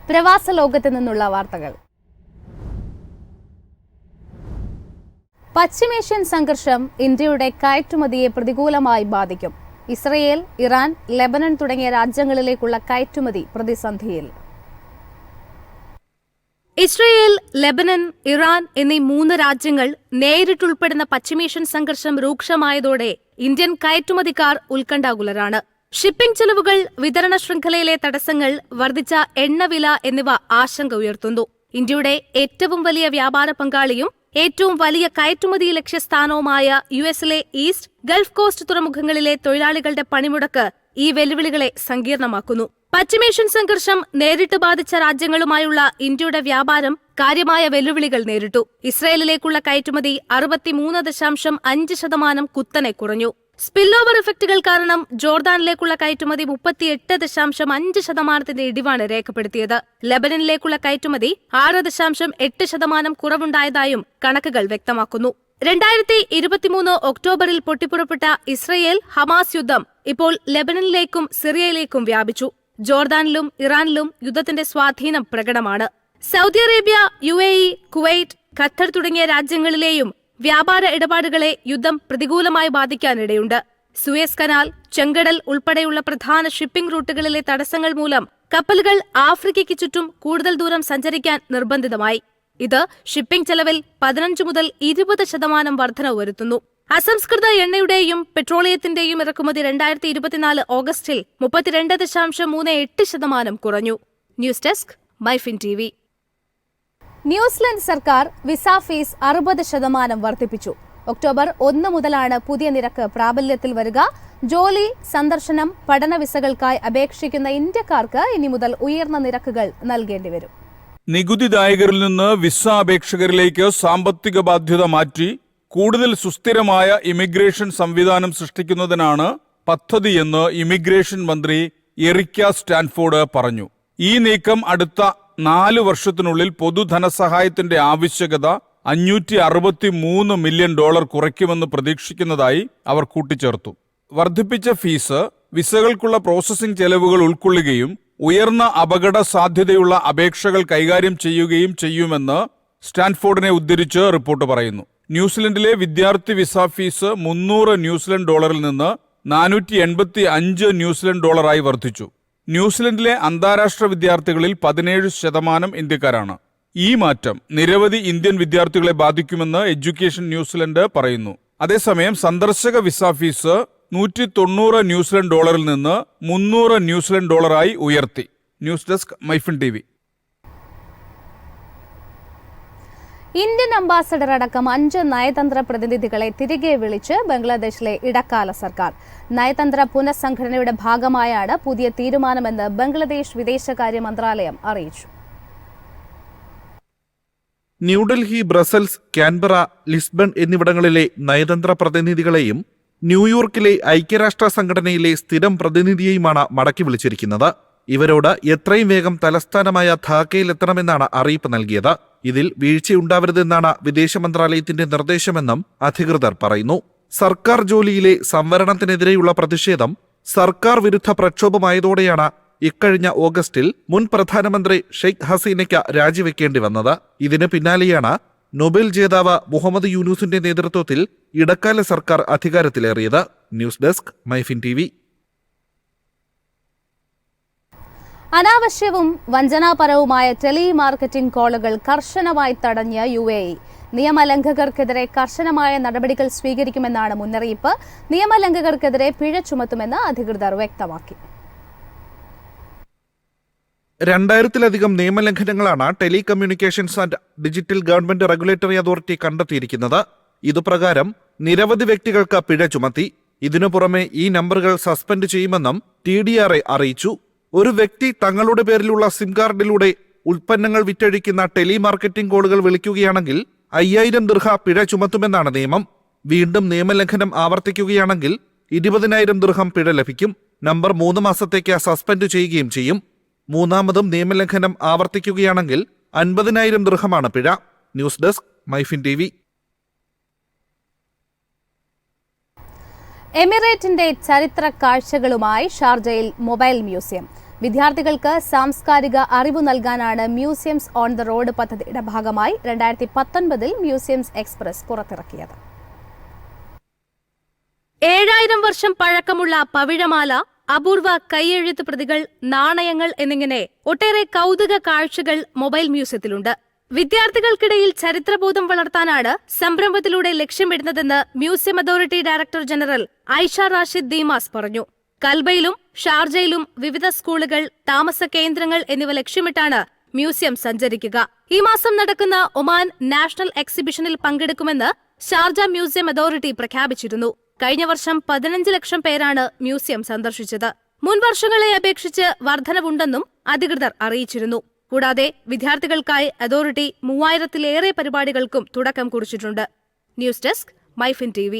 പ്രവാസ ലോകത്ത് നിന്നുള്ള വാർത്തകൾ. പശ്ചിമേഷ്യൻ സംഘർഷം ഇന്ത്യയുടെ കയറ്റുമതിയെ പ്രതികൂലമായി ബാധിക്കും. ഇസ്രയേൽ, ഇറാൻ, ലെബനൻ തുടങ്ങിയ രാജ്യങ്ങളിലേക്കുള്ള കയറ്റുമതി പ്രതിസന്ധിയിൽ. ഇസ്രയേൽ, ലെബനൻ, ഇറാൻ എന്നീ 3 രാജ്യങ്ങൾ നേരിട്ടുൾപ്പെടുന്ന പശ്ചിമേഷ്യൻ സംഘർഷം രൂക്ഷമായതോടെ ഇന്ത്യൻ കയറ്റുമതിക്കാർ ഉത്കണ്ഠാകുലരാണ്. ഷിപ്പിംഗ് ചെലവുകൾ, വിതരണ ശൃംഖലയിലെ തടസ്സങ്ങൾ, വർദ്ധിച്ച എണ്ണവില എന്നിവ ആശങ്ക ഉയർത്തുന്നു. ഇന്ത്യയുടെ ഏറ്റവും വലിയ വ്യാപാര പങ്കാളിയും ഏറ്റവും വലിയ കയറ്റുമതി ലക്ഷ്യസ്ഥാനവുമായ യുഎസിലെ ഈസ്റ്റ് ഗൾഫ് കോസ്റ്റ് തുറമുഖങ്ങളിലെ തൊഴിലാളികളുടെ പണിമുടക്ക് ഈ വെല്ലുവിളികളെ സങ്കീർണമാക്കുന്നു. പശ്ചിമേഷ്യൻ സംഘർഷം നേരിട്ട് ബാധിച്ച രാജ്യങ്ങളുമായുള്ള ഇന്ത്യയുടെ വ്യാപാരം കാര്യമായ വെല്ലുവിളികൾ നേരിട്ടു. ഇസ്രയേലിലേക്കുള്ള കയറ്റുമതി 63.5% കുത്തനെ കുറഞ്ഞു. സ്പിൽ ഓവർ ഇഫക്റ്റുകൾ കാരണം ജോർദാനിലേക്കുള്ള കയറ്റുമതി 38.5% ഇടിവാണ് രേഖപ്പെടുത്തിയത്. ലെബനനിലേക്കുള്ള കയറ്റുമതി 6.8% കുറവുണ്ടായതായും കണക്കുകൾ വ്യക്തമാക്കുന്നു. 2023 ഒക്ടോബറിൽ പൊട്ടിപ്പുറപ്പെട്ട ഇസ്രയേൽ ഹമാസ് യുദ്ധം ഇപ്പോൾ ലെബനനിലേക്കും സിറിയയിലേക്കും വ്യാപിച്ചു. ജോർദാനിലും ഇറാനിലും യുദ്ധത്തിന്റെ സ്വാധീനം പ്രകടമാണ്. Saudi Arabia, UAE, Kuwait, Qatar തുടങ്ങിയ രാജ്യങ്ങളിലെയും വ്യാപാര ഇടപാടുകളെ യുദ്ധം പ്രതികൂലമായി ബാധിക്കാനിടയുണ്ട്. സുയസ് കനാൽ, ചെങ്കടൽ ഉൾപ്പെടെയുള്ള പ്രധാന ഷിപ്പിംഗ് റൂട്ടുകളിലെ തടസ്സങ്ങൾ മൂലം കപ്പലുകൾ ആഫ്രിക്കയ്ക്ക് ചുറ്റും കൂടുതൽ ദൂരം സഞ്ചരിക്കാൻ നിർബന്ധിതമായി. ഇത് ഷിപ്പിംഗ് ചെലവിൽ 15 മുതൽ 20% വർധനവ് വരുത്തുന്നു. അസംസ്കൃത എണ്ണയുടെയും പെട്രോളിയത്തിന്റെയും ഇറക്കുമതി 2024 ഓഗസ്റ്റിൽ 32.38% കുറഞ്ഞു. News desk, MyFin TV. New Zealand സർക്കാർ വിസ ഫീസ് 60% വർദ്ധിപ്പിച്ചു. ഒക്ടോബർ 1 മുതലാണ് പുതിയ നിരക്ക് പ്രാബല്യത്തിൽ വരിക. ജോലി, സന്ദർശനം, പഠന വിസകൾക്കായി അപേക്ഷിക്കുന്ന ഇന്ത്യക്കാർക്ക് ഇനി മുതൽ ഉയർന്ന നിരക്കുകൾ നൽകേണ്ടി വരും. നികുതിദായകരിൽ നിന്ന് വിസ അപേക്ഷകരിലേക്ക് സാമ്പത്തിക ബാധ്യത മാറ്റി കൂടുതൽ സുസ്ഥിരമായ ഇമിഗ്രേഷൻ സംവിധാനം സൃഷ്ടിക്കുന്നതിനാണ് പദ്ധതിയെന്ന് ഇമിഗ്രേഷൻ മന്ത്രി എറിക്ക സ്റ്റാൻഫോർഡ് പറഞ്ഞു. ഈ നീക്കം അടുത്ത 4 വർഷത്തിനുള്ളിൽ പൊതുധനസഹായത്തിന്റെ ആവശ്യകത $563 മില്യൺ കുറയ്ക്കുമെന്ന് പ്രതീക്ഷിക്കുന്നതായി അവർ കൂട്ടിച്ചേർത്തു. വർദ്ധിപ്പിച്ച ഫീസ് വിസകൾക്കുള്ള പ്രോസസ്സിംഗ് ചെലവുകൾ ഉൾക്കൊള്ളുകയും ഉയർന്ന അപകട സാധ്യതയുള്ള അപേക്ഷകൾ കൈകാര്യം ചെയ്യുകയും ചെയ്യുമെന്ന് സ്റ്റാൻഫോർഡിനെ ഉദ്ധരിച്ച് റിപ്പോർട്ട് പറയുന്നു. ന്യൂസിലൻഡിലെ വിദ്യാർത്ഥി വിസ ഫീസ് $300 നിന്ന് $485 വർദ്ധിച്ചു. ന്യൂസിലൻഡിലെ അന്താരാഷ്ട്ര വിദ്യാർത്ഥികളിൽ 17% ഇന്ത്യക്കാരാണ്. ഈ മാറ്റം നിരവധി ഇന്ത്യൻ വിദ്യാർത്ഥികളെ ബാധിക്കുമെന്ന് എഡ്യൂക്കേഷൻ ന്യൂസിലൻഡ് പറയുന്നു. അതേസമയം സന്ദർശക വിസ ഫീസ് $190 നിന്ന് $300 ഉയർത്തി. News desk, MyFin TV. Indian ambassador അടക്കം 5 നയതന്ത്ര പ്രതിനിധികളെ തിരികെ വിളിച്ച് ബംഗ്ലാദേശിലെ ഇടക്കാല സർക്കാർ. നയതന്ത്ര പുനഃസംഘടനയുടെ ഭാഗമായാണ് പുതിയ തീരുമാനമെന്ന് ബംഗ്ലാദേശ് വിദേശകാര്യ മന്ത്രാലയം അറിയിച്ചു. ന്യൂഡൽഹി, ബ്രസൽസ്, കാൻബറ, ലിസ്ബൺ എന്നിവിടങ്ങളിലെ നയതന്ത്ര പ്രതിനിധികളെയും ന്യൂയോർക്കിലെ ഐക്യരാഷ്ട്ര സംഘടനയിലെ സ്ഥിരം പ്രതിനിധിയെയുമാണ് മടക്കി വിളിച്ചിരിക്കുന്നത്. ഇവരോട് എത്രയും വേഗം തലസ്ഥാനമായ ധാക്കയിലെത്തണമെന്നാണ് അറിയിപ്പ് നൽകിയത്. ഇതിൽ വീഴ്ചയുണ്ടാവരുതെന്നാണ് വിദേശ മന്ത്രാലയത്തിന്റെ നിർദ്ദേശമെന്നും അധികൃതർ പറയുന്നു. സർക്കാർ ജോലിയിലെ സംവരണത്തിനെതിരെയുള്ള പ്രതിഷേധം സർക്കാർ വിരുദ്ധ പ്രക്ഷോഭമായതോടെയാണ് ഇക്കഴിഞ്ഞ ഓഗസ്റ്റിൽ മുൻ പ്രധാനമന്ത്രി ഷെയ്ഖ് ഹസീനയ്ക്ക് രാജിവെക്കേണ്ടി വന്നത്. ഇതിന് പിന്നാലെയാണ് നൊബേൽ ജേതാവ് മുഹമ്മദ് യൂനുസിന്റെ നേതൃത്വത്തിൽ ഇടക്കാല സർക്കാർ അധികാരത്തിലേറിയത്. News desk, MyFin TV. അനാവശ്യവും വഞ്ചനാപരവുമായ ടെലിമാർക്കറ്റിംഗ് കോളുകൾ കർശനമായി തടഞ്ഞ് UAE. നിയമലംഘകർക്കെതിരെ കർശനമായ നടപടികൾ സ്വീകരിക്കുമെന്നാണ് മുന്നറിയിപ്പ്. നിയമലംഘകർക്കെതിരെ പിഴ ചുമത്തുമെന്ന് അധികൃതർ വ്യക്തമാക്കി. 2000-ലധികം നിയമലംഘനങ്ങളാണ് telecommunications and digital government regulatory authority കണ്ടെത്തിയിരിക്കുന്നത്. ഇതുപ്രകാരം നിരവധി വ്യക്തികൾക്ക് പിഴ ചുമത്തി. ഇതിനു പുറമെ ഈ നമ്പറുകൾ സസ്പെൻഡ് ചെയ്യുമെന്നും TDRA അറിയിച്ചു. ഒരു വ്യക്തി തങ്ങളുടെ പേരിലുള്ള സിം കാർഡിലൂടെ ഉൽപ്പന്നങ്ങൾ വിറ്റഴിക്കുന്ന ടെലിമാർക്കറ്റിംഗ് കോളുകൾ വിളിക്കുകയാണെങ്കിൽ 5000 ദിർഹ പിഴ ചുമത്തുമെന്നാണ് നിയമം. വീണ്ടും നിയമലംഘനം ആവർത്തിക്കുകയാണെങ്കിൽ 20,000 ദിർഹം പിഴ ലഭിക്കും. നമ്പർ 3 മാസത്തേക്ക് സസ്പെൻഡ് ചെയ്യുകയും ചെയ്യും. മൂന്നാമതും നിയമലംഘനം ആവർത്തിക്കുകയാണെങ്കിൽ 50,000 ദിർഹമാണ് പിഴ. News desk, MyFin TV. എമിറേറ്റിന്റെ ചരിത്ര കാഴ്ചകളുമായി ഷാർജയിൽ മൊബൈൽ മ്യൂസിയം. വിദ്യാർത്ഥികൾക്ക് സാംസ്കാരിക അറിവ് നൽകാനാണ് മ്യൂസിയംസ് ഓൺ ദ റോഡ് പദ്ധതിയുടെ ഭാഗമായി 2019 മ്യൂസിയംസ് എക്സ്പ്രസ് പുറത്തിറക്കിയത്. 7000 വർഷം പഴക്കമുള്ള പവിഴമാല, അപൂർവ കൈയെഴുത്ത് പ്രതികൾ, നാണയങ്ങൾ എന്നിങ്ങനെ ഒട്ടേറെ കൗതുക കാഴ്ചകൾ മൊബൈൽ മ്യൂസിയത്തിലുണ്ട്. വിദ്യാർത്ഥികൾക്കിടയിൽ ചരിത്രബോധം വളർത്താനാണ് സംരംഭത്തിലൂടെ ലക്ഷ്യമിടുന്നതെന്ന് museum authority director general Aisha Rashid Deemas പറഞ്ഞു. കൽബയിലും ഷാർജയിലും വിവിധ സ്കൂളുകൾ, താമസ കേന്ദ്രങ്ങൾ എന്നിവ ലക്ഷ്യമിട്ടാണ് മ്യൂസിയം സഞ്ചരിക്കുക. ഈ മാസം നടക്കുന്ന ഒമാൻ നാഷണൽ എക്സിബിഷനിൽ പങ്കെടുക്കുമെന്ന് ഷാർജ മ്യൂസിയം അതോറിറ്റി പ്രഖ്യാപിച്ചിരുന്നു. കഴിഞ്ഞ വർഷം 15 ലക്ഷം പേരാണ് മ്യൂസിയം സന്ദർശിച്ചത്. മുൻ വർഷങ്ങളെ അപേക്ഷിച്ച് വർധനവുണ്ടെന്നും അധികൃതർ അറിയിച്ചിരുന്നു. കൂടാതെ വിദ്യാർത്ഥികൾക്കായി അതോറിറ്റി 3000-ലേറെ പരിപാടികൾക്കും തുടക്കം കുറിച്ചിട്ടുണ്ട്. News desk, MyFin TV.